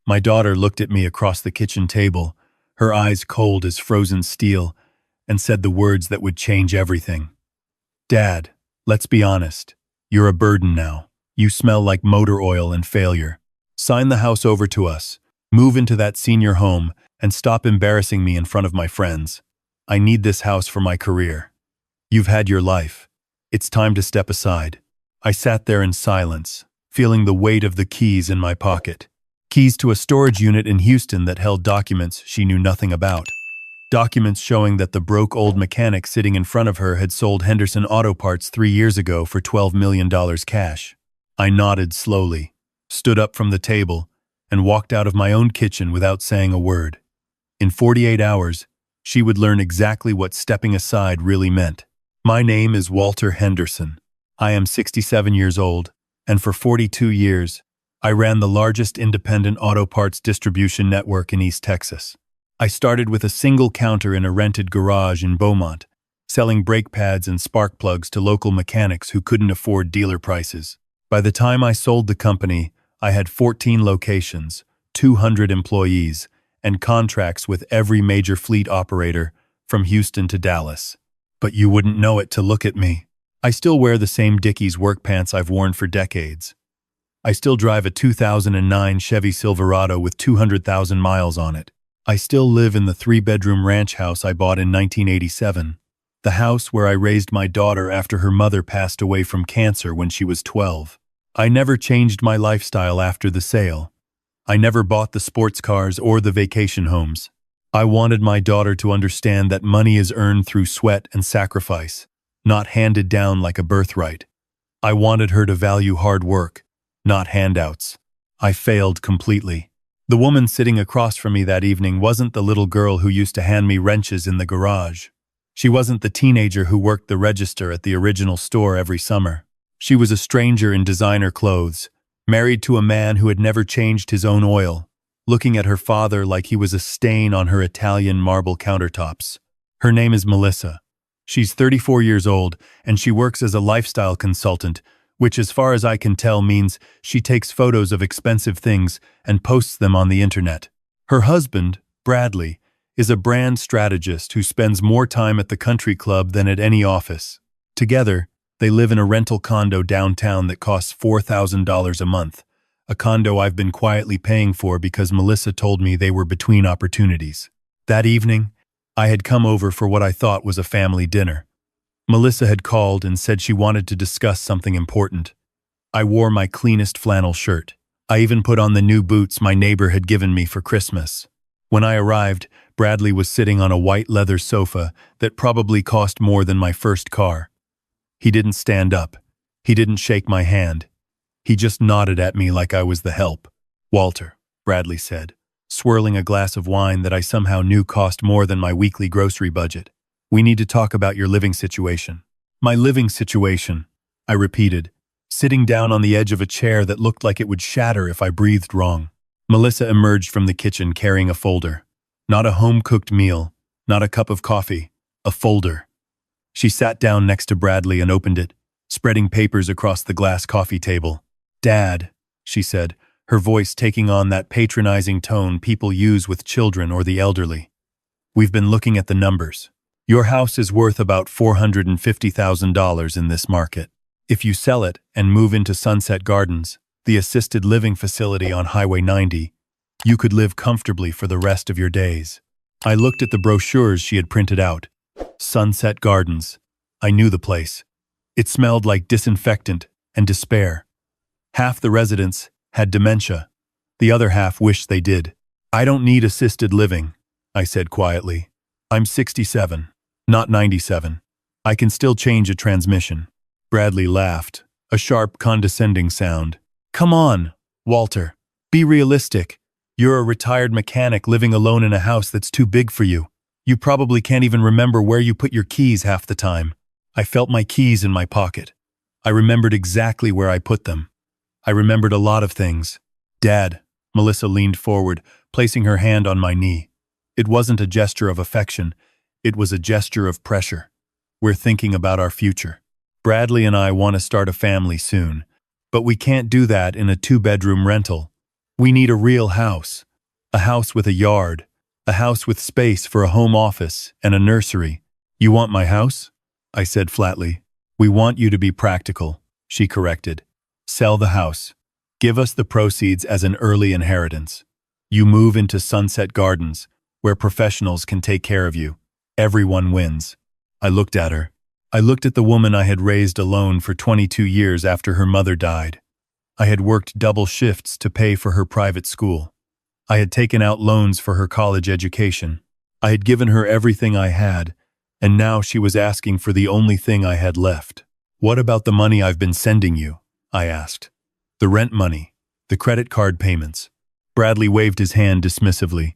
My daughter looked at me across the kitchen table, her eyes cold as frozen steel, and said the words that would change everything. Dad, let's be honest. You're a burden now. You smell like motor oil and failure. Sign the house over to us. Move into that senior home and stop embarrassing me in front of my friends. I need this house for my career. You've had your life. It's time to step aside. I sat there in silence, feeling the weight of the keys in my pocket. Keys to a storage unit in Houston that held documents she knew nothing about. Documents showing that the broke old mechanic sitting in front of her had sold Henderson Auto Parts 3 years ago for $12 million cash. I nodded slowly, stood up from the table, and walked out of my own kitchen without saying a word. In 48 hours, she would learn exactly what stepping aside really meant. My name is Walter Henderson. I am 67 years old, and for 42 years, I ran the largest independent auto parts distribution network in East Texas. I started with a single counter in a rented garage in Beaumont, selling brake pads and spark plugs to local mechanics who couldn't afford dealer prices. By the time I sold the company, I had 14 locations, 200 employees, and contracts with every major fleet operator from Houston to Dallas. But you wouldn't know it to look at me. I still wear the same Dickies work pants I've worn for decades. I still drive a 2009 Chevy Silverado with 200,000 miles on it. I still live in the 3-bedroom ranch house I bought in 1987, the house where I raised my daughter after her mother passed away from cancer when she was 12. I never changed my lifestyle after the sale. I never bought the sports cars or the vacation homes. I wanted my daughter to understand that money is earned through sweat and sacrifice, not handed down like a birthright. I wanted her to value hard work, not handouts. I failed completely. The woman sitting across from me that evening wasn't the little girl who used to hand me wrenches in the garage. She wasn't the teenager who worked the register at the original store every summer. She was a stranger in designer clothes, married to a man who had never changed his own oil, looking at her father like he was a stain on her Italian marble countertops. Her name is Melissa. She's 34 years old, and she works as a lifestyle consultant, which as far as I can tell means she takes photos of expensive things and posts them on the internet. Her husband, Bradley, is a brand strategist who spends more time at the country club than at any office. Together, they live in a rental condo downtown that costs $4,000 a month, a condo I've been quietly paying for because Melissa told me they were between opportunities. That evening, I had come over for what I thought was a family dinner. Melissa had called and said she wanted to discuss something important. I wore my cleanest flannel shirt. I even put on the new boots my neighbor had given me for Christmas. When I arrived, Bradley was sitting on a white leather sofa that probably cost more than my first car. He didn't stand up. He didn't shake my hand. He just nodded at me like I was the help. "Walter," Bradley said, swirling a glass of wine that I somehow knew cost more than my weekly grocery budget. "We need to talk about your living situation." "My living situation," I repeated, sitting down on the edge of a chair that looked like it would shatter if I breathed wrong. Melissa emerged from the kitchen carrying a folder. Not a home-cooked meal, not a cup of coffee, a folder. She sat down next to Bradley and opened it, spreading papers across the glass coffee table. "Dad," she said, her voice taking on that patronizing tone people use with children or the elderly. "We've been looking at the numbers. Your house is worth about $450,000 in this market. If you sell it and move into Sunset Gardens, the assisted living facility on Highway 90, you could live comfortably for the rest of your days." I looked at the brochures she had printed out. Sunset Gardens. I knew the place. It smelled like disinfectant and despair. Half the residents had dementia. The other half wished they did. "I don't need assisted living," I said quietly. "I'm 67. Not 97. I can still change a transmission." Bradley laughed, a sharp, condescending sound. "Come on, Walter. Be realistic. You're a retired mechanic living alone in a house that's too big for you. You probably can't even remember where you put your keys half the time." I felt my keys in my pocket. I remembered exactly where I put them. I remembered a lot of things. "Dad," Melissa leaned forward, placing her hand on my knee. It wasn't a gesture of affection. It was a gesture of pressure. "We're thinking about our future. Bradley and I want to start a family soon, but we can't do that in a 2-bedroom rental. We need a real house. A house with a yard. A house with space for a home office and a nursery. You want my house? I said flatly. We want you to be practical, she corrected. Sell the house. Give us the proceeds as an early inheritance. You move into Sunset Gardens, where professionals can take care of you. Everyone wins. I looked at her. I looked at the woman I had raised alone for 22 years after her mother died. I had worked double shifts to pay for her private school. I had taken out loans for her college education. I had given her everything I had, and now she was asking for the only thing I had left. What about the money I've been sending you? I asked. The rent money, the credit card payments. Bradley waved his hand dismissively.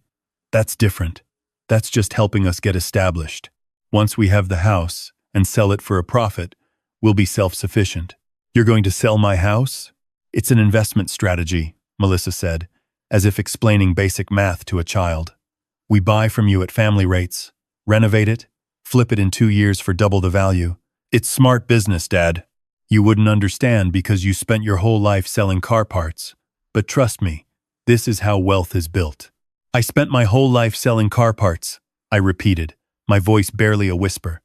That's different. That's just helping us get established. Once we have the house and sell it for a profit, we'll be self-sufficient. You're going to sell my house? It's an investment strategy, Melissa said, as if explaining basic math to a child. We buy from you at family rates, renovate it, flip it in 2 years for double the value. It's smart business, Dad. You wouldn't understand because you spent your whole life selling car parts. But trust me, this is how wealth is built. I spent my whole life selling car parts, I repeated, my voice barely a whisper.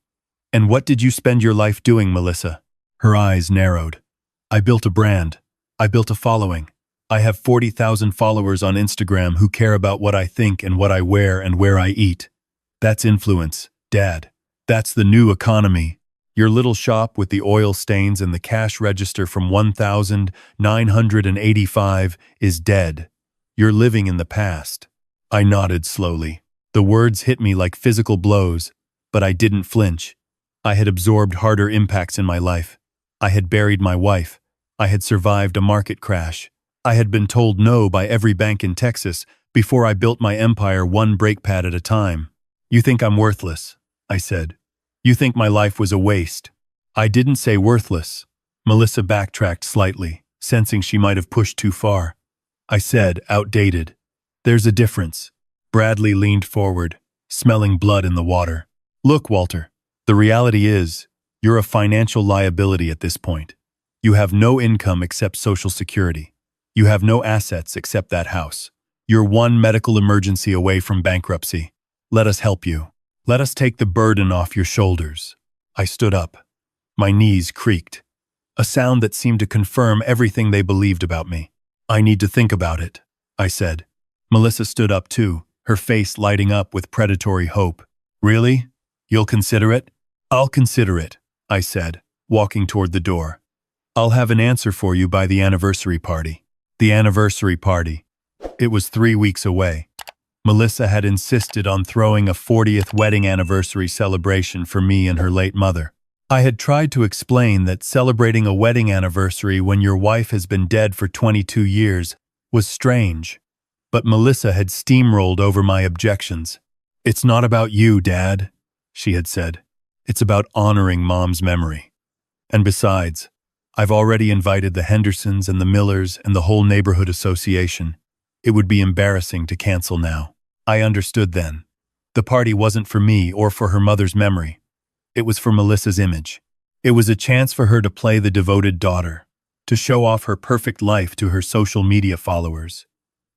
And what did you spend your life doing, Melissa? Her eyes narrowed. I built a brand. I built a following. I have 40,000 followers on Instagram who care about what I think and what I wear and where I eat. That's influence, Dad. That's the new economy. Your little shop with the oil stains and the cash register from 1,985 is dead. You're living in the past. I nodded slowly. The words hit me like physical blows, but I didn't flinch. I had absorbed harder impacts in my life. I had buried my wife. I had survived a market crash. I had been told no by every bank in Texas before I built my empire one brake pad at a time. You think I'm worthless, I said. You think my life was a waste. I didn't say worthless. Melissa backtracked slightly, sensing she might have pushed too far. I said, outdated. There's a difference. Bradley leaned forward, smelling blood in the water. Look, Walter, the reality is, you're a financial liability at this point. You have no income except Social Security. You have no assets except that house. You're one medical emergency away from bankruptcy. Let us help you. Let us take the burden off your shoulders. I stood up. My knees creaked. A sound that seemed to confirm everything they believed about me. I need to think about it, I said. Melissa stood up too, her face lighting up with predatory hope. Really? You'll consider it? I'll consider it, I said, walking toward the door. I'll have an answer for you by the anniversary party. The anniversary party. It was 3 weeks away. Melissa had insisted on throwing a 40th wedding anniversary celebration for me and her late mother. I had tried to explain that celebrating a wedding anniversary when your wife has been dead for 22 years was strange, but Melissa had steamrolled over my objections. It's not about you, Dad, she had said. It's about honoring Mom's memory. And besides, I've already invited the Hendersons and the Millers and the whole neighborhood association. It would be embarrassing to cancel now. I understood then. The party wasn't for me or for her mother's memory. It was for Melissa's image. It was a chance for her to play the devoted daughter, to show off her perfect life to her social media followers,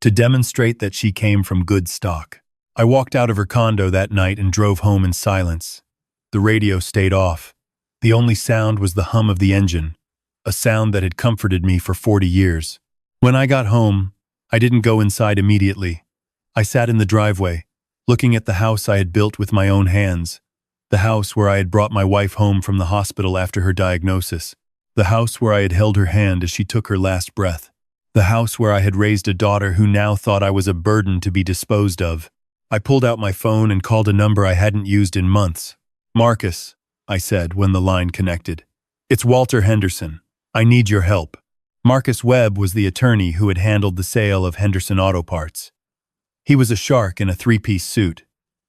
to demonstrate that she came from good stock. I walked out of her condo that night and drove home in silence. The radio stayed off. The only sound was the hum of the engine, a sound that had comforted me for 40 years. When I got home, I didn't go inside immediately. I sat in the driveway, looking at the house I had built with my own hands, the house where I had brought my wife home from the hospital after her diagnosis, the house where I had held her hand as she took her last breath, the house where I had raised a daughter who now thought I was a burden to be disposed of. I pulled out my phone and called a number I hadn't used in months. Marcus, I said when the line connected. It's Walter Henderson. I need your help. Marcus Webb was the attorney who had handled the sale of Henderson Auto Parts. He was a shark in a 3-piece suit,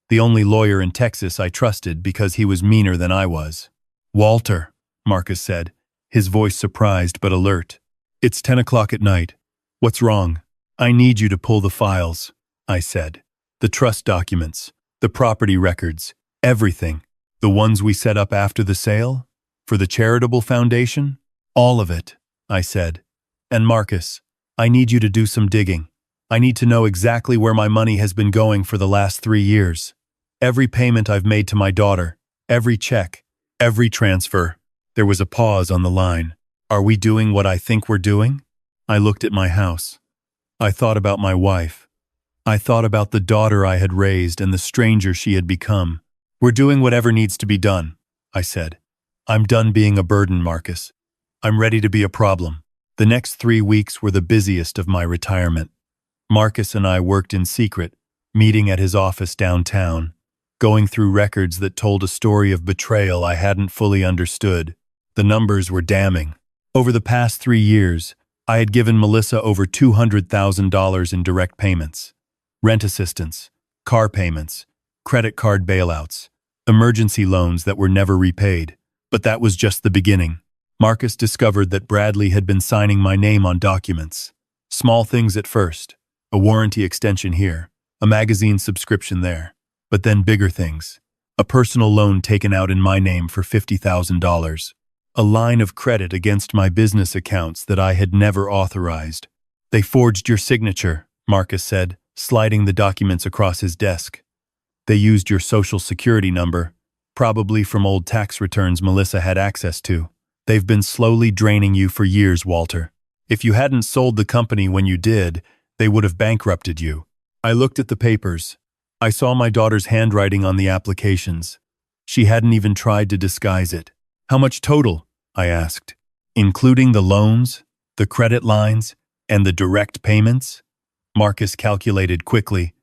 the only lawyer in Texas I trusted because he was meaner than I was. Walter, Marcus said, his voice surprised but alert. It's 10 o'clock at night. What's wrong? I need you to pull the files, I said. The trust documents, the property records, everything. The ones we set up after the sale? For the charitable foundation? All of it, I said. And Marcus, I need you to do some digging. I need to know exactly where my money has been going for the last 3 years. Every payment I've made to my daughter, every check, every transfer." There was a pause on the line. "Are we doing what I think we're doing?" I looked at my house. I thought about my wife. I thought about the daughter I had raised and the stranger she had become. "We're doing whatever needs to be done," I said. "I'm done being a burden, Marcus. I'm ready to be a problem." The next 3 weeks were the busiest of my retirement. Marcus and I worked in secret, meeting at his office downtown, going through records that told a story of betrayal I hadn't fully understood. The numbers were damning. Over the past 3 years, I had given Melissa over $200,000 in direct payments, rent assistance, car payments, credit card bailouts, emergency loans that were never repaid. But that was just the beginning. Marcus discovered that Bradley had been signing my name on documents. Small things at first, a warranty extension here, a magazine subscription there, but then bigger things. A personal loan taken out in my name for $50,000. A line of credit against my business accounts that I had never authorized. "They forged your signature," Marcus said, sliding the documents across his desk. "They used your social security number, probably from old tax returns Melissa had access to. They've been slowly draining you for years, Walter. If you hadn't sold the company when you did, they would have bankrupted you." I looked at the papers. I saw my daughter's handwriting on the applications. She hadn't even tried to disguise it. "How much total?" I asked. "Including the loans, the credit lines, and the direct payments?" Marcus calculated quickly.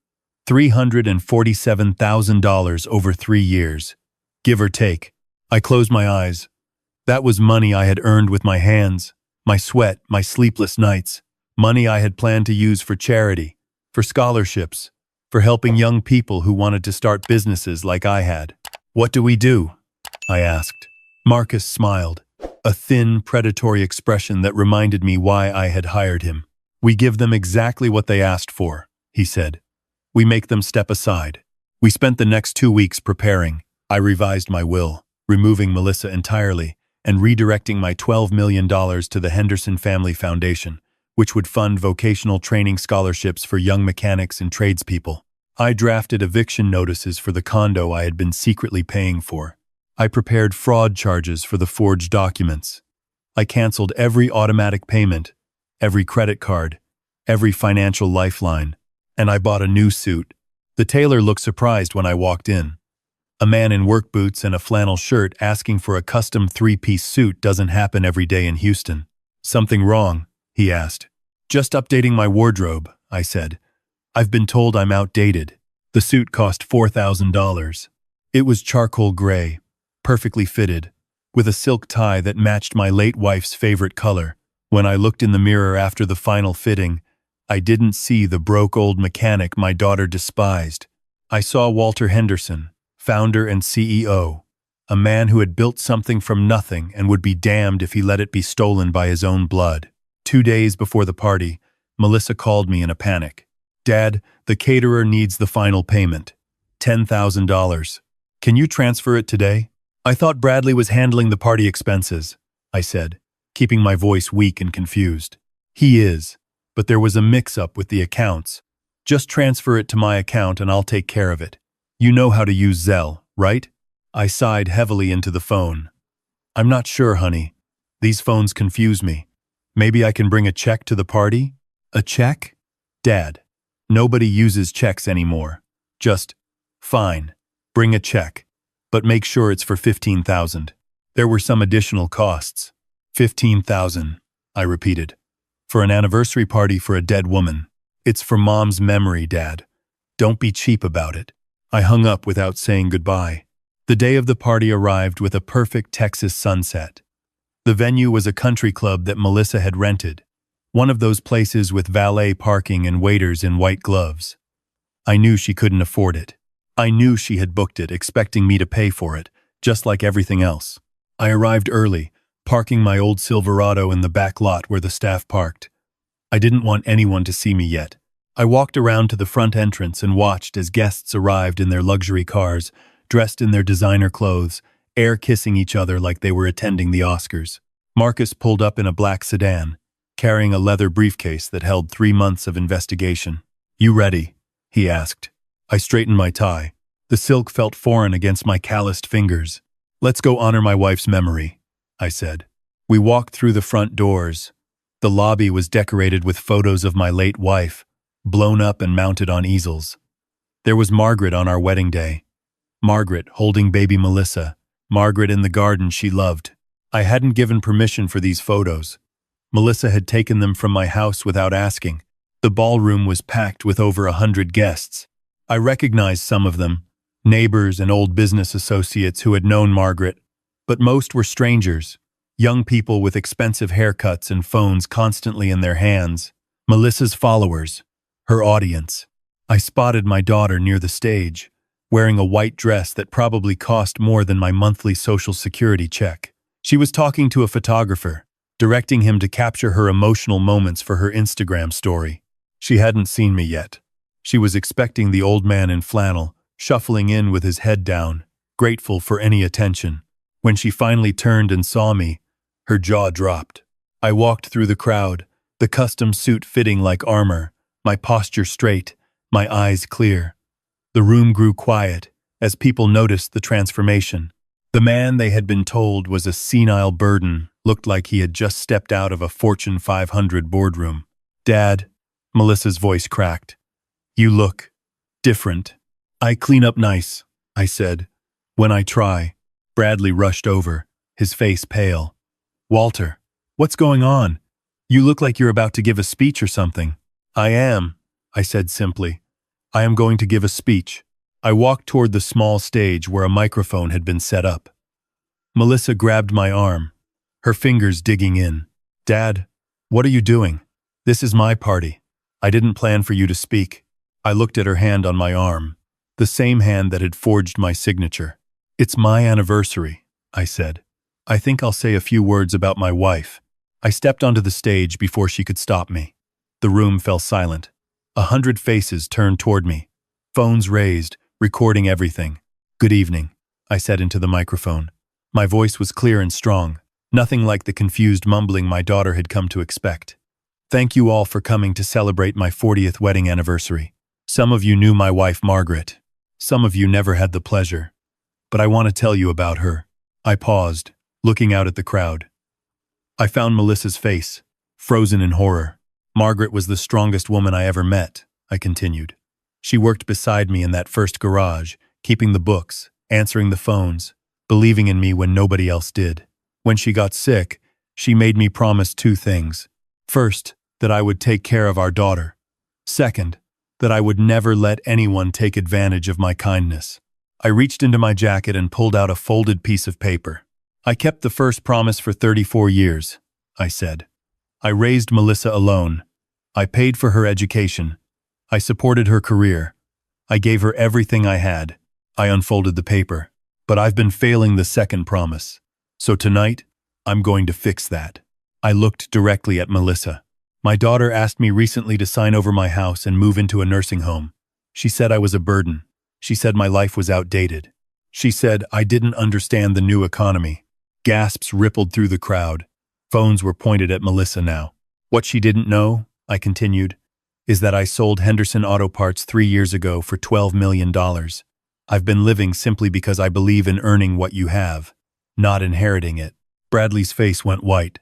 $347,000 over 3 years, give or take. I closed my eyes. That was money I had earned with my hands, my sweat, my sleepless nights. Money I had planned to use for charity, for scholarships, for helping young people who wanted to start businesses like I had. "What do we do?" I asked. Marcus smiled, a thin, predatory expression that reminded me why I had hired him. "We give them exactly what they asked for," he said. "We make them step aside." We spent the next 2 weeks preparing. I revised my will, removing Melissa entirely, and redirecting my $12 million to the Henderson Family Foundation, which would fund vocational training scholarships for young mechanics and tradespeople. I drafted eviction notices for the condo I had been secretly paying for. I prepared fraud charges for the forged documents. I canceled every automatic payment, every credit card, every financial lifeline, and I bought a new suit. The tailor looked surprised when I walked in. A man in work boots and a flannel shirt asking for a custom 3-piece suit doesn't happen every day in Houston. "Something wrong?" he asked. "Just updating my wardrobe," I said. "I've been told I'm outdated." The suit cost $4,000. It was charcoal gray, perfectly fitted, with a silk tie that matched my late wife's favorite color. When I looked in the mirror after the final fitting, I didn't see the broke old mechanic my daughter despised. I saw Walter Henderson, founder and CEO, a man who had built something from nothing and would be damned if he let it be stolen by his own blood. 2 days before the party, Melissa called me in a panic. "Dad, the caterer needs the final payment. $10,000. Can you transfer it today?" "I thought Bradley was handling the party expenses," I said, keeping my voice weak and confused. "He is, but there was a mix-up with the accounts. Just transfer it to my account and I'll take care of it. You know how to use Zelle, right?" I sighed heavily into the phone. "I'm not sure, honey. These phones confuse me. Maybe I can bring a check to the party?" "A check?" "Dad, nobody uses checks anymore. Just, fine, bring a check, but make sure it's for $15,000. There were some additional costs. $15,000, I repeated. "For an anniversary party for a dead woman. It's for Mom's memory, Dad. Don't be cheap about it." I hung up without saying goodbye. The day of the party arrived with a perfect Texas sunset. The venue was a country club that Melissa had rented, one of those places with valet parking and waiters in white gloves. I knew she couldn't afford it. I knew she had booked it, expecting me to pay for it, just like everything else. I arrived early, parking my old Silverado in the back lot where the staff parked. I didn't want anyone to see me yet. I walked around to the front entrance and watched as guests arrived in their luxury cars, dressed in their designer clothes, air kissing each other like they were attending the Oscars. Marcus pulled up in a black sedan. carrying a leather briefcase that held 3 months of investigation. "You ready?" he asked. I straightened my tie. The silk felt foreign against my calloused fingers. "Let's go honor my wife's memory," I said. We walked through the front doors. The lobby was decorated with photos of my late wife, blown up and mounted on easels. There was Margaret on our wedding day. Margaret holding baby Melissa. Margaret in the garden she loved. I hadn't given permission for these photos. Melissa had taken them from my house without asking. The ballroom was packed with over 100 guests. I recognized some of them, neighbors and old business associates who had known Margaret, but most were strangers, young people with expensive haircuts and phones constantly in their hands. Melissa's followers, her audience. I spotted my daughter near the stage, wearing a white dress that probably cost more than my monthly Social Security check. She was talking to a photographer, directing him to capture her emotional moments for her Instagram story. She hadn't seen me yet. She was expecting the old man in flannel, shuffling in with his head down, grateful for any attention. When she finally turned and saw me, her jaw dropped. I walked through the crowd, the custom suit fitting like armor, my posture straight, my eyes clear. The room grew quiet as people noticed the transformation. The man they had been told was a senile burden looked like he had just stepped out of a Fortune 500 boardroom. "Dad," Melissa's voice cracked. "You look different." "I clean up nice," I said. "When I try." Bradley rushed over, his face pale. "Walter, what's going on? You look like you're about to give a speech or something." "I am," I said simply. "I am going to give a speech." I walked toward the small stage where a microphone had been set up. Melissa grabbed my arm, her fingers digging in. "Dad, what are you doing? This is my party. I didn't plan for you to speak." I looked at her hand on my arm, the same hand that had forged my signature. "It's my anniversary," I said. "I think I'll say a few words about my wife." I stepped onto the stage before she could stop me. The room fell silent. 100 faces turned toward me, phones raised, recording everything. "Good evening," I said into the microphone. My voice was clear and strong, nothing like the confused mumbling my daughter had come to expect. "Thank you all for coming to celebrate my 40th wedding anniversary. Some of you knew my wife Margaret. Some of you never had the pleasure. But I want to tell you about her." I paused, looking out at the crowd. I found Melissa's face, frozen in horror. "Margaret was the strongest woman I ever met," I continued. "She worked beside me in that first garage, keeping the books, answering the phones, believing in me when nobody else did. When she got sick, she made me promise 2 things. First, that I would take care of our daughter. Second, that I would never let anyone take advantage of my kindness." I reached into my jacket and pulled out a folded piece of paper. "I kept the first promise for 34 years, I said. "I raised Melissa alone. I paid for her education. I supported her career. I gave her everything I had." I unfolded the paper. "But I've been failing the second promise. So tonight, I'm going to fix that." I looked directly at Melissa. "My daughter asked me recently to sign over my house and move into a nursing home. She said I was a burden. She said my life was outdated. She said I didn't understand the new economy." Gasps rippled through the crowd. Phones were pointed at Melissa now. "What she didn't know," I continued, "is that I sold Henderson Auto Parts 3 years ago for $12 million. I've been living simply because I believe in earning what you have, not inheriting it." Bradley's face went white.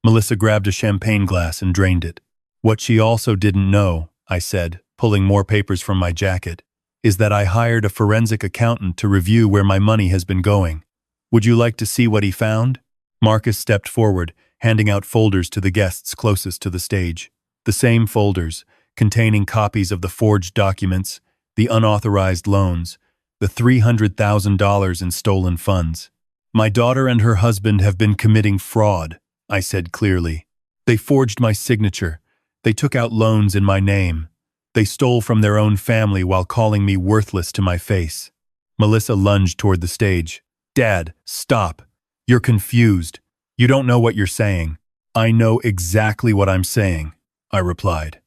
Melissa grabbed a champagne glass and drained it. "What she also didn't know," I said, pulling more papers from my jacket, "is that I hired a forensic accountant to review where my money has been going. Would you like to see what he found?" Marcus stepped forward, handing out folders to the guests closest to the stage. The same folders, containing copies of the forged documents, the unauthorized loans, the $300,000 in stolen funds. "My daughter and her husband have been committing fraud," I said clearly. "They forged my signature. They took out loans in my name. They stole from their own family while calling me worthless to my face." Melissa lunged toward the stage. "Dad, stop. You're confused. You don't know what you're saying." "I know exactly what I'm saying," I replied.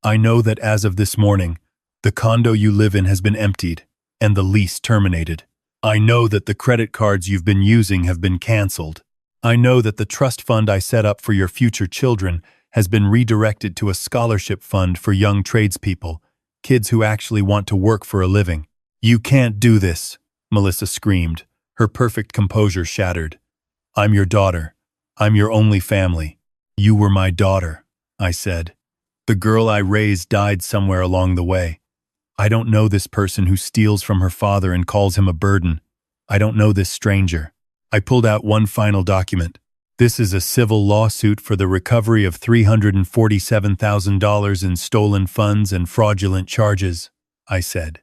"I know that as of this morning, the condo you live in has been emptied and the lease terminated. I know that the credit cards you've been using have been canceled. I know that the trust fund I set up for your future children has been redirected to a scholarship fund for young tradespeople, kids who actually want to work for a living. "You can't do this," Melissa screamed, her perfect composure shattered. "I'm your daughter. I'm your only family. You were my daughter," I said. "The girl I raised died somewhere along the way. I don't know this person who steals from her father and calls him a burden. I don't know this stranger." I pulled out one final document. "This is a civil lawsuit for the recovery of $347,000 in stolen funds and fraudulent charges," I said.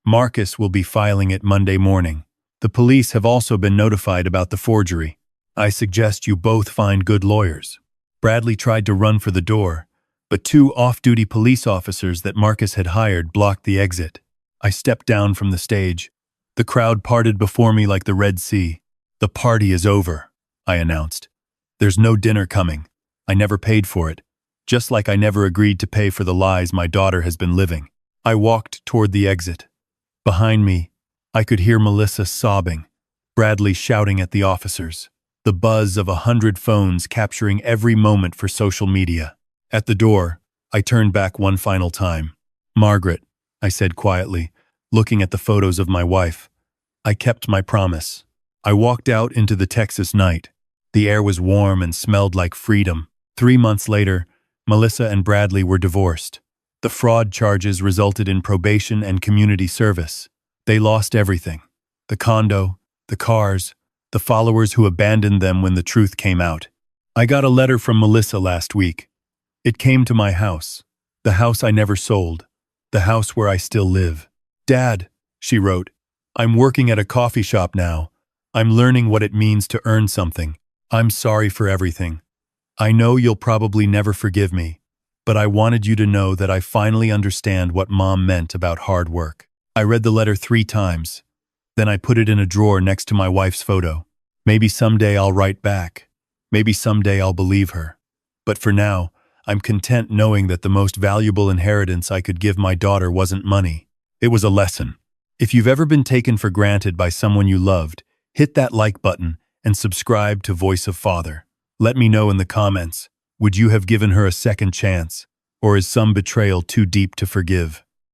"Marcus will be filing it Monday morning. The police have also been notified about the forgery. I suggest you both find good lawyers." Bradley tried to run for the door, but two off-duty police officers that Marcus had hired blocked the exit. I stepped down from the stage. The crowd parted before me like the Red Sea. "The party is over," I announced. "There's no dinner coming. I never paid for it, just like I never agreed to pay for the lies my daughter has been living." I walked toward the exit. Behind me, I could hear Melissa sobbing, Bradley shouting at the officers, the buzz of 100 phones capturing every moment for social media. At the door, I turned back one final time. "Margaret," I said quietly, looking at the photos of my wife. "I kept my promise." I walked out into the Texas night. The air was warm and smelled like freedom. 3 months later, Melissa and Bradley were divorced. The fraud charges resulted in probation and community service. They lost everything: the condo, the cars, the followers who abandoned them when the truth came out. I got a letter from Melissa last week. It came to my house, the house I never sold, the house where I still live. "Dad," she wrote, "I'm working at a coffee shop now. I'm learning what it means to earn something. I'm sorry for everything. I know you'll probably never forgive me, but I wanted you to know that I finally understand what Mom meant about hard work." I read the letter 3 times. Then I put it in a drawer next to my wife's photo. Maybe someday I'll write back. Maybe someday I'll believe her. But for now, I'm content knowing that the most valuable inheritance I could give my daughter wasn't money. It was a lesson. If you've ever been taken for granted by someone you loved, hit that like button and subscribe to Voice of Father. Let me know in the comments, would you have given her a second chance, or is some betrayal too deep to forgive?